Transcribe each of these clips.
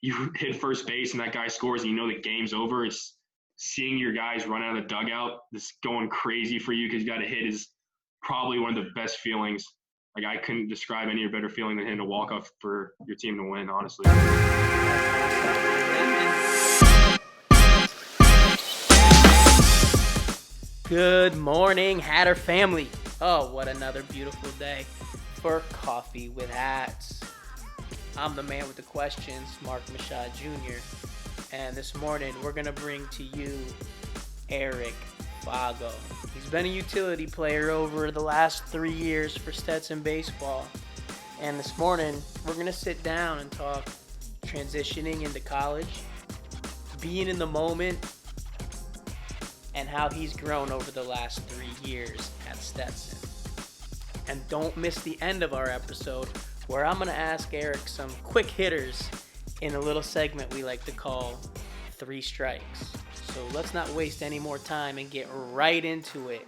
you hit first base and that guy scores and you know the game's over. It's seeing your guys run out of the dugout, just going crazy for you because you got a hit is probably one of the best feelings. Like, I couldn't describe any better feeling than hitting a walk-off for your team to win, honestly. Good morning, Hatter family. Oh, what another beautiful day for Coffee with Hats. I'm the man with the questions, Mark Mashad Jr. And this morning, we're going to bring to you Eric Foggo. He's been a utility player over the last 3 years for Stetson baseball. And this morning, we're going to sit down and talk transitioning into college, being in the moment, and how he's grown over the last 3 years at Stetson. And don't miss the end of our episode, where I'm going to ask Eric some quick hitters in a little segment we like to call 3 Strikes. So let's not waste any more time and get right into it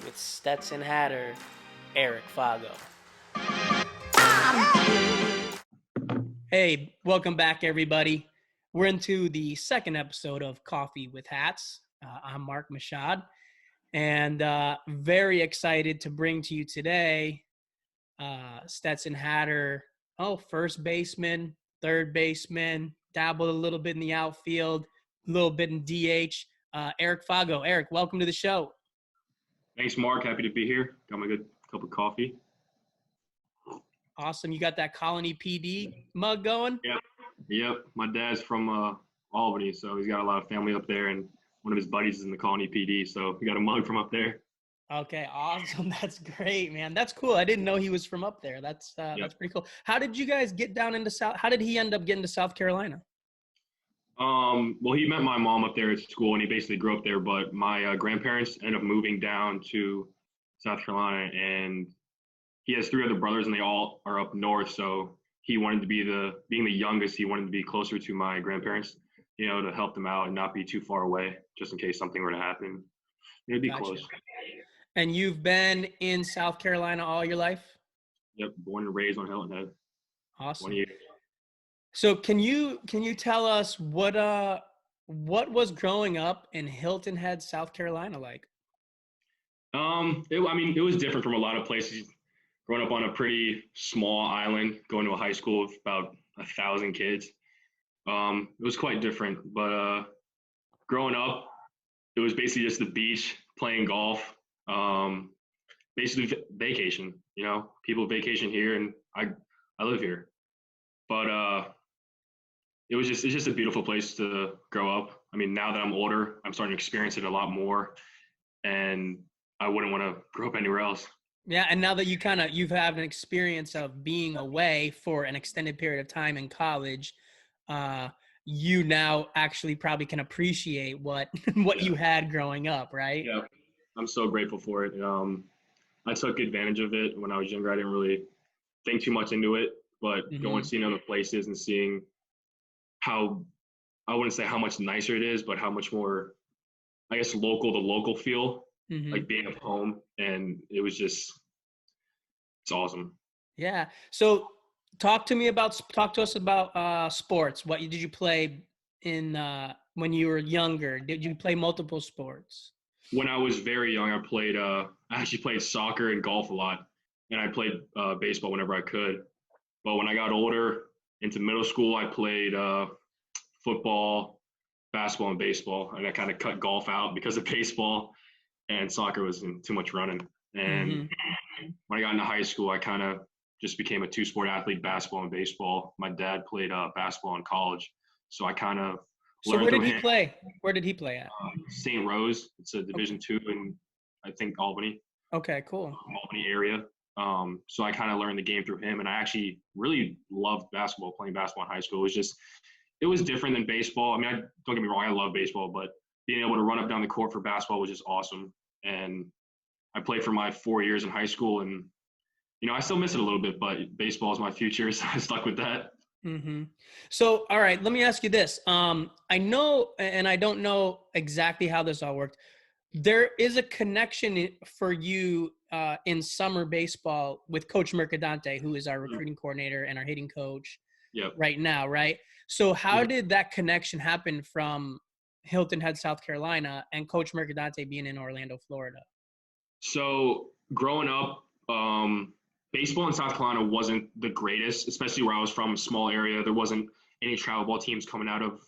with Stetson Hatter, Eric Foggo. Hey, welcome back, everybody. We're into the second episode of Coffee with Hats. I'm Mark Mashad, and very excited to bring to you today Stetson Hatter, first baseman, third baseman, dabbled a little bit in the outfield, a little bit in DH, Eric Foggo. Eric, welcome to the show. Thanks, Mark. Happy to be here. Got my good cup of coffee. Awesome. You got that Colony PD mug going? Yep. My dad's from Albany, so he's got a lot of family up there, and one of his buddies is in the Colony PD, so we got a mug from up there. Okay, awesome. That's great, man. That's cool. I didn't know he was from up there. That's pretty cool. How did you guys get down into how did he end up getting to South Carolina? Well, he met my mom up there at school, and he basically grew up there, but my grandparents ended up moving down to South Carolina, and he has 3 other brothers, and they all are up north, so he wanted to be being the youngest, he wanted to be closer to my grandparents, to help them out and not be too far away, just in case something were to happen. It'd be close. And you've been in South Carolina all your life? Yep, born and raised on Hilton Head. Awesome. 20 years. So can you tell us what was growing up in Hilton Head, South Carolina like? It was different from a lot of places. Growing up on a pretty small island, going to a high school of about 1,000 kids. It was quite different, but growing up, it was basically just the beach, playing golf, basically vacation. People vacation here, and I live here. But it's just a beautiful place to grow up. I mean, now that I'm older, I'm starting to experience it a lot more, and I wouldn't want to grow up anywhere else. Yeah, and now that you've had an experience of being away for an extended period of time in college, you now actually probably can appreciate what you had growing up, right? Yeah, I'm so grateful for it. I took advantage of it when I was younger. I didn't really think too much into it, but going seeing other places and seeing how, I wouldn't say how much nicer it is, but how much more, I guess, the local feel, like being at home, and it's awesome. Yeah. So talk to us about sports. What did you play in when you were younger? Did you play multiple sports? When I was very young, I actually played soccer and golf a lot, and I played baseball whenever I could. But when I got older, into middle school, I played football, basketball, and baseball, and I kind of cut golf out because of baseball, and soccer was too much running. And when I got into high school, I kind of just became a 2-sport athlete, basketball and baseball. My dad played basketball in college, so I kind of learned. So where did he play? Where did he play at? St. Rose. It's a Division II in, I think, Albany. Okay, cool. Albany area. So I kind of learned the game through him, and I actually really loved basketball, playing basketball in high school. It was different than baseball. I mean, don't get me wrong, I love baseball, but being able to run up down the court for basketball was just awesome. And I played for my 4 years in high school, and I still miss it a little bit, but baseball is my future, so I stuck with that. So, all right, let me ask you this. I know, and I don't know exactly how this all worked. There is a connection for you in summer baseball with Coach Mercadante, who is our recruiting coordinator and our hitting coach. Yep. right now, right? So how did that connection happen from Hilton Head, South Carolina, and Coach Mercadante being in Orlando, Florida? So growing up, baseball in South Carolina wasn't the greatest, especially where I was from, a small area. There wasn't any travel ball teams coming out of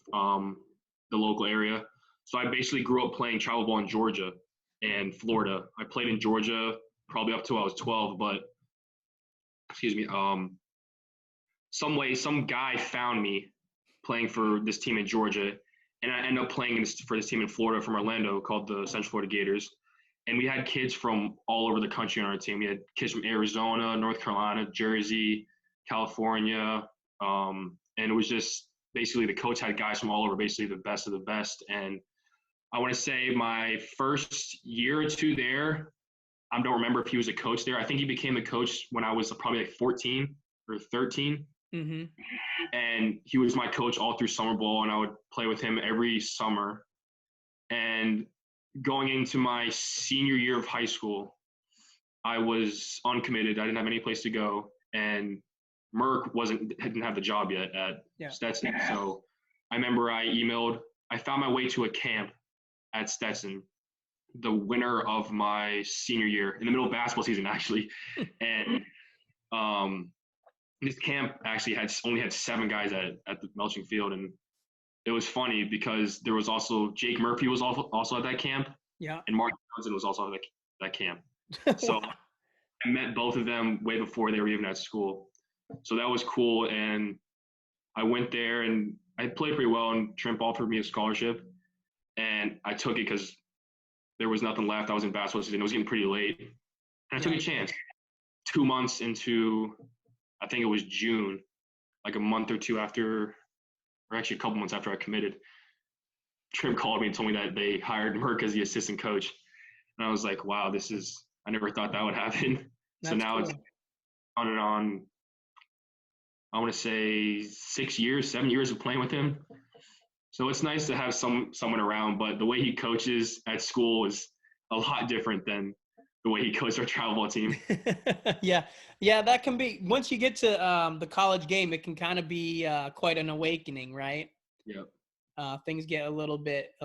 the local area. So I basically grew up playing travel ball in Georgia and Florida. I played in Georgia probably up till I was 12, but excuse me, some guy found me playing for this team in Georgia, and I ended up playing for this team in Florida from Orlando called the Central Florida Gators. And we had kids from all over the country on our team. We had kids from Arizona, North Carolina, Jersey, California, and it was just basically the coach had guys from all over, basically the best of the best. And I want to say my first year or two there, I don't remember if he was a coach there. I think he became a coach when I was probably like 14 or 13. Mm-hmm. And he was my coach all through summer ball, and I would play with him every summer. And going into my senior year of high school, I was uncommitted. I didn't have any place to go, and Merck didn't have the job yet at Stetson. So I remember I found my way to a camp at Stetson the winter of my senior year, in the middle of basketball season, actually. And this camp actually only had 7 guys at the Melching Field, and it was funny because there was also Jake Murphy was also at that camp, and Mark Johnson was also at that camp. So I met both of them way before they were even at school. So that was cool, and I went there and I played pretty well, and Trent offered me a scholarship, and I took it because there was nothing left. I was in basketball season. It was getting pretty late, and I took a chance. 2 months into, I think it was June, like a month or two after, or actually a couple months after I committed, Trim called me and told me that they hired Merck as the assistant coach. And I was like, wow, I never thought that would happen. So now it's on, I want to say 7 years of playing with him. So it's nice to have someone around, but the way he coaches at school is a lot different than the way he coaches our travel ball team. Yeah, that can be, once you get to the college game, it can kind of be quite an awakening, right? Yep. Things get a little bit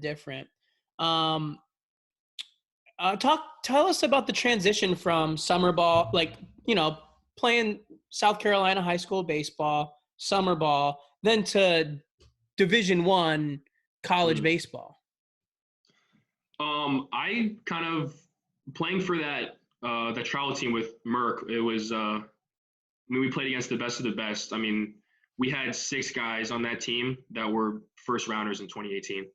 different. Tell us about the transition from summer ball, like, playing South Carolina high school baseball, summer ball, then to Division I college baseball. I kind of playing for that travel team with Merck. It was we played against the best of the best. I mean, we had 6 guys on that team that were first rounders in 2018.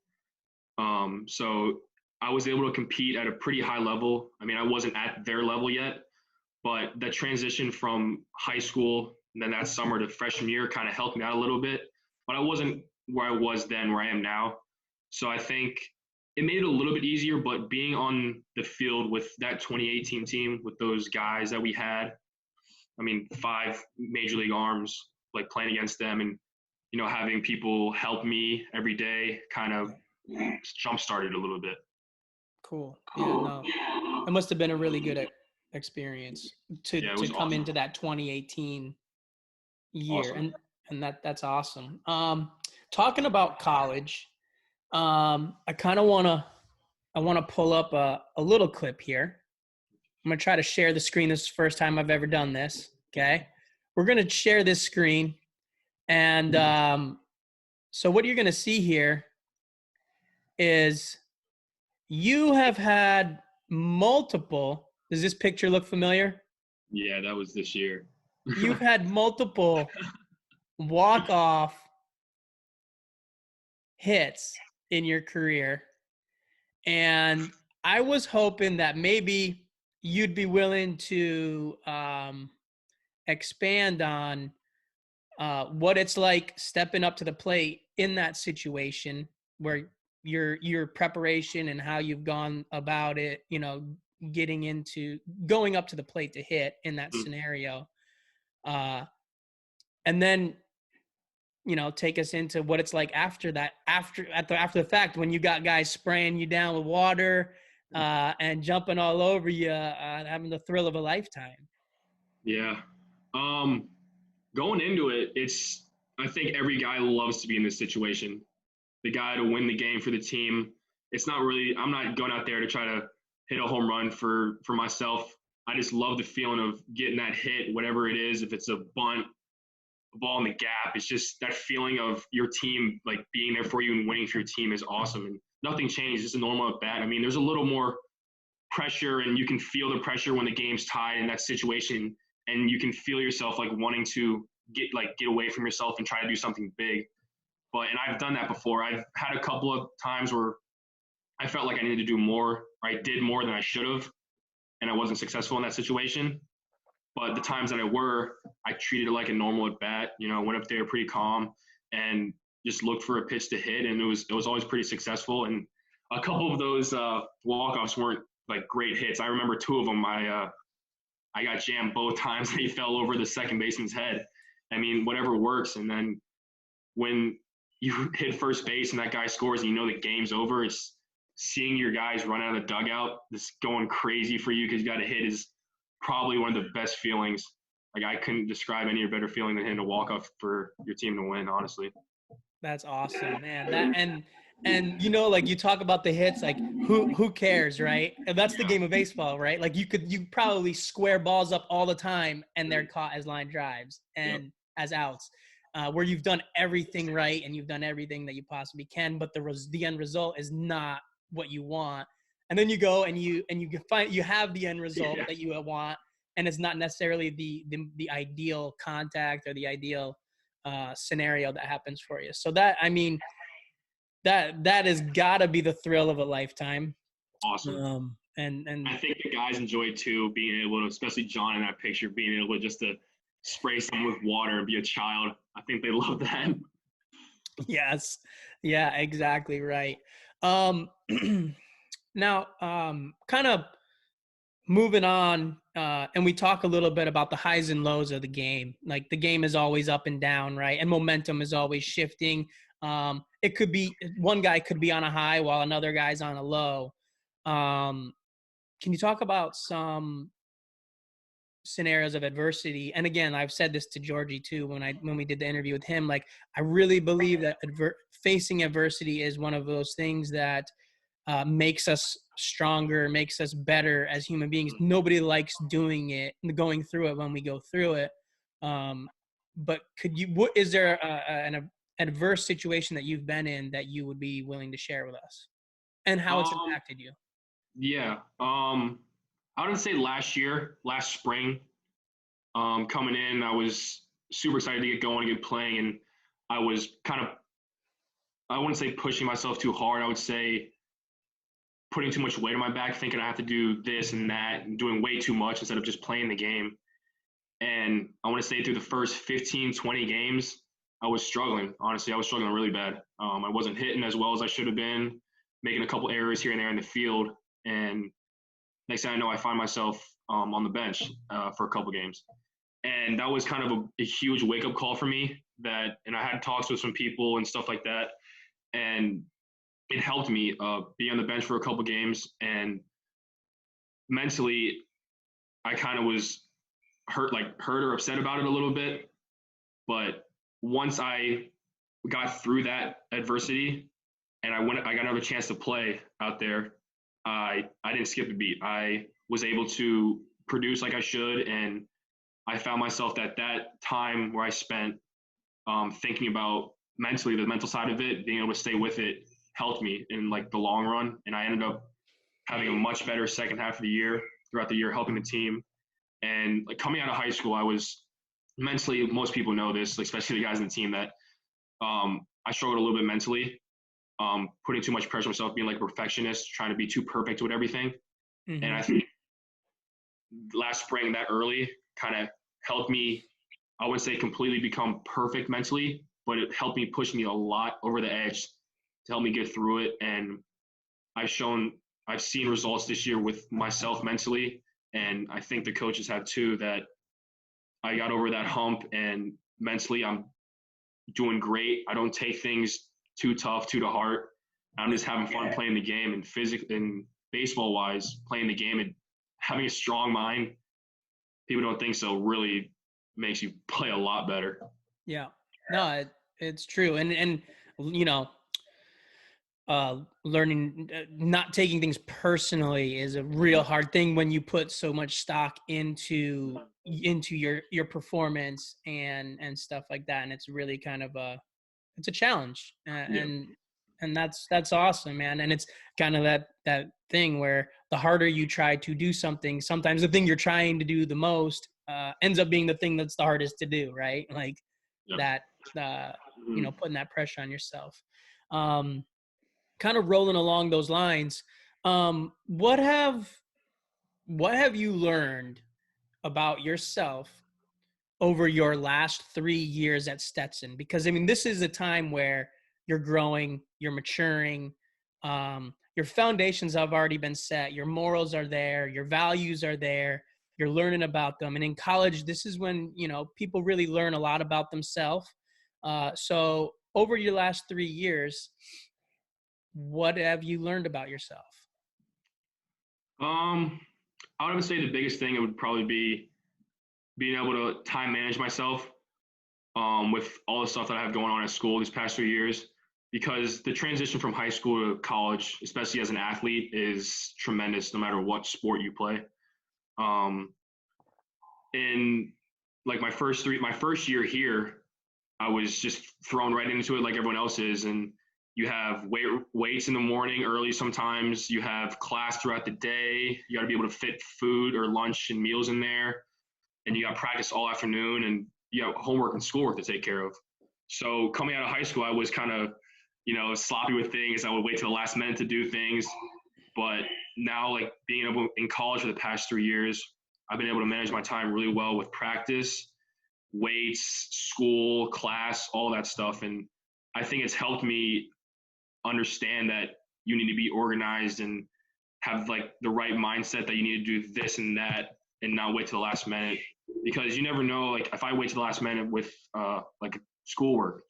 So I was able to compete at a pretty high level. I mean, I wasn't at their level yet, but the transition from high school and then that summer to freshman year kind of helped me out a little bit. But I wasn't where I was then, where I am now. So I think it made it a little bit easier, but being on the field with that 2018 team, with those guys that we had, I mean, 5 major league arms, like playing against them and, having people help me every day kind of jump-started a little bit. Cool. Yeah, no, it must have been a really good experience to come awesome. Into that 2018 year. Awesome. And that's awesome. Talking about college, I want to pull up a little clip here. I'm going to try to share the screen. This is the first time I've ever done this. Okay. We're going to share this screen. And so what you're going to see here is you have had multiple. Does this picture look familiar? Yeah, that was this year. You've had multiple walk-off hits in your career. And I was hoping that maybe you'd be willing to expand on what it's like stepping up to the plate in that situation, where your preparation and how you've gone about it, going up to the plate to hit in that scenario. And then, take us into what it's like after that, after the fact, when you got guys spraying you down with water and jumping all over you, having the thrill of a lifetime. Yeah. Going into it, I think every guy loves to be in this situation. The guy to win the game for the team. It's not really, I'm not going out there to try to hit a home run for myself. I just love the feeling of getting that hit, whatever it is. If it's a bunt, a ball in the gap, it's just that feeling of your team like being there for you and winning for your team is awesome. And nothing changed. It's a normal at bat. I mean, there's a little more pressure, and you can feel the pressure when the game's tied in that situation, and you can feel yourself like wanting to get away from yourself and try to do something big. And I've done that before. I've had a couple of times where I felt like I needed to do more, or I did more than I should have, and I wasn't successful in that situation. But the times that I treated it like a normal at bat. Went up there pretty calm and just looked for a pitch to hit, and it was always pretty successful. And a couple of those walk-offs weren't like great hits. I remember two of them. I got jammed both times. They fell over the second baseman's head. I mean, whatever works. And then when you hit first base and that guy scores and you know the game's over, it's seeing your guys run out of the dugout, just going crazy for you because you got a hit is probably one of the best feelings. Like, I couldn't describe any better feeling than hitting a walk-off for your team to win, honestly. That's awesome, man. And like you talk about the hits, like who cares, right? And that's the game of baseball, right? Like you probably square balls up all the time and they're caught as line drives and as outs, where you've done everything right and you've done everything that you possibly can, but the end result is not what you want. And then you go and you have the end result that you want, and it's not necessarily the ideal contact or the ideal scenario that happens for you. So that, I mean, that has got to be the thrill of a lifetime. Awesome. And I think the guys enjoy too, being able to, especially John in that picture, being able to just to spray someone with water and be a child. I think they love that. Yes. Yeah, exactly right. Now, kind of moving on, and we talk a little bit about the highs and lows of the game. Like, the game is always up and down, right? And momentum is always shifting. It could be one guy could be on a high while another guy's on a low. Can you talk about some scenarios of adversity? And again, I've said this to Georgie too when we did the interview with him. Like, I really believe that facing adversity is one of those things that makes us stronger, makes us better as human beings. Nobody likes doing it and going through it when we go through it. But is there an adverse situation that you've been in that you would be willing to share with us, and how it's impacted you? Yeah. I would say last spring, coming in, I was super excited to get going and get playing. And I was I wouldn't say pushing myself too hard. I would say putting too much weight on my back, thinking I have to do this and that, and doing way too much instead of just playing the game. And I want to say through the first 15, 20 games, I was struggling. Honestly, I was struggling really bad. I wasn't hitting as well as I should have been, making a couple errors here and there in the field. And next thing I know, I find myself on the bench for a couple games. And that was kind of a huge wake-up call for me. And I had talks with some people and stuff like that. And it helped me be on the bench for a couple games. And mentally, I kind of was hurt or upset about it a little bit. But once I got through that adversity and I got another chance to play out there, I didn't skip a beat. I was able to produce like I should, and I found myself that time where I spent thinking about mentally, the mental side of it, being able to stay with it, helped me in like the long run. And I ended up having a much better second half of the year, throughout the year, helping the team. And like coming out of high school, I was mentally, most people know this, especially the guys in the team, that I struggled a little bit mentally, putting too much pressure on myself, being like a perfectionist, trying to be too perfect with everything. Mm-hmm. And I think last spring, that early, kind of helped me, I wouldn't say completely become perfect mentally, but it helped me push me a lot over the edge to help me get through it. And I've seen results this year with myself mentally, and I think the coaches have too, that I got over that hump, and mentally I'm doing great. I don't take things too tough, too to heart. I'm just having fun playing the game, and physically and baseball wise, playing the game and having a strong mind. People don't think so really makes you play a lot better. Yeah. No, it's true. And you know, learning not taking things personally is a real hard thing when you put so much stock into your performance and stuff like that, and it's really kind of it's a challenge, Yeah. and that's awesome, man. And it's kind of that thing where the harder you try to do something, sometimes the thing you're trying to do the most ends up being the thing that's the hardest to do, right? Like Yeah. that Mhm. putting that pressure on yourself. Kind of rolling along those lines, what have you learned about yourself over your last 3 years at Stetson? Because I mean, this is a time where you're growing, you're maturing, your foundations have already been set, your morals are there, your values are there, you're learning about them. And in college, this is when, you know, people really learn a lot about themselves. So over your last 3 years, what have you learned about yourself? Um, I would say the biggest thing it would probably be being able to time manage myself with all the stuff that I have going on at school these past 3 years. Because the transition from high school to college, especially as an athlete, is tremendous no matter what sport you play. Um, in like my first year here, I was just thrown right into it like everyone else is. And you have weights in the morning early sometimes. You have class throughout the day. You got to be able to fit food or lunch and meals in there. And you got practice all afternoon, and you have homework and schoolwork to take care of. So coming out of high school, I was kind of, sloppy with things. I would wait till the last minute to do things. But now, like being able in college for the past 3 years, I've been able to manage my time really well with practice, weights, school, class, all that stuff. And I think it's helped me understand that you need to be organized and have like the right mindset that you need to do this and that and not wait to the last minute, because you never know. Like if I wait to the last minute with like schoolwork,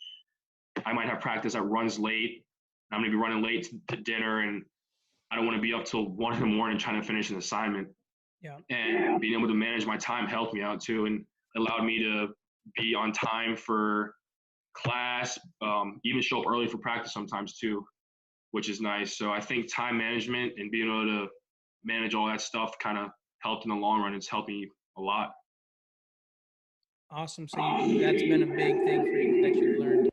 I might have practice that runs late. I'm going to be running late to dinner, and I don't want to be up till 1 in the morning trying to finish an assignment. Yeah. And being able to manage my time helped me out too, and allowed me to be on time for class, even show up early for practice sometimes too, which is nice. So I think time management and being able to manage all that stuff kind of helped in the long run. It's helped me a lot. Awesome. So that's been a big thing for you that you've learned.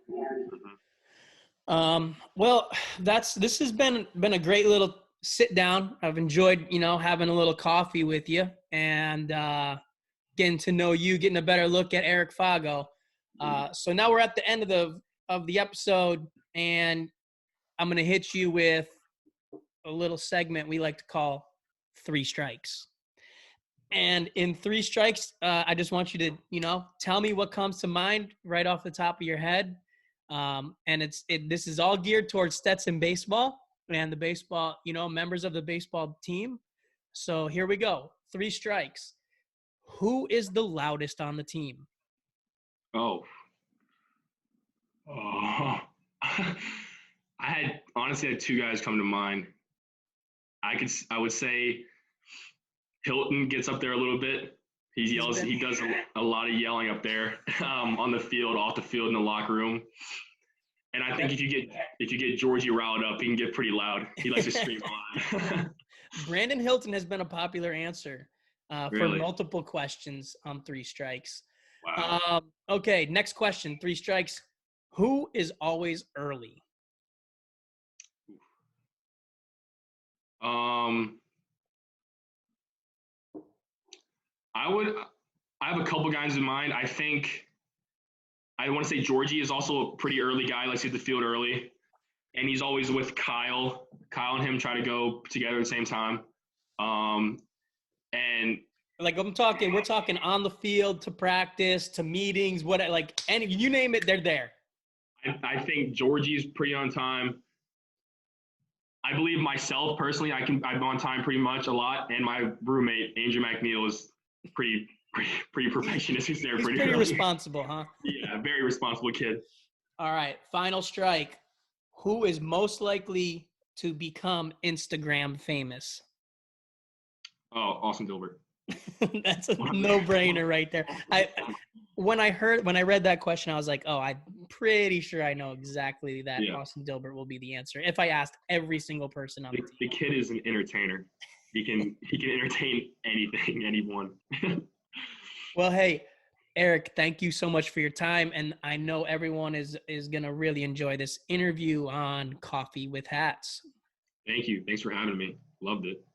Well, this has been a great little sit down. I've enjoyed, having a little coffee with you and getting to know you, getting a better look at Eric Foggo. So now we're at the end of the episode, and I'm gonna hit you with a little segment we like to call Three Strikes. And in Three Strikes, I just want you to, tell me what comes to mind right off the top of your head. And this is all geared towards Stetson baseball and the baseball, members of the baseball team. So here we go. Three strikes. Who is the loudest on the team? Oh, oh. I honestly had two guys come to mind. I would say Hilton gets up there a little bit. He yells. He does a lot of yelling up there on the field, off the field, in the locker room. And I think if you get Georgie riled up, he can get pretty loud. He likes to scream a lot. Brandon Hilton has been a popular answer for Really? multiple questions on Three Strikes. Wow. Okay, next question. Three Strikes. Who is always early? Um, I have a couple guys in mind. I think I want to say Georgie is also a pretty early guy. Likes to hit the field early, and he's always with Kyle. Kyle and him try to go together at the same time. And Like we're talking on the field to practice to meetings, you name it, they're there. I think Georgie's pretty on time. I believe myself personally, I'm on time pretty much a lot, and my roommate Andrew McNeil is pretty perfectionist. He's there pretty pretty early. responsible, huh? Yeah, very responsible kid. All right, final strike. Who is most likely to become Instagram famous? Oh, Austin Dilbert. That's a no-brainer right there. When I read that question, I was like, oh, I'm pretty sure I know exactly that Yeah. Austin Dilbert will be the answer if I asked every single person on the team. The kid is an entertainer. He can entertain anything, anyone. Well, hey, Eric, thank you so much for your time, and I know everyone is gonna really enjoy this interview on Coffee with Hats. Thank you. Thanks for having me. Loved it.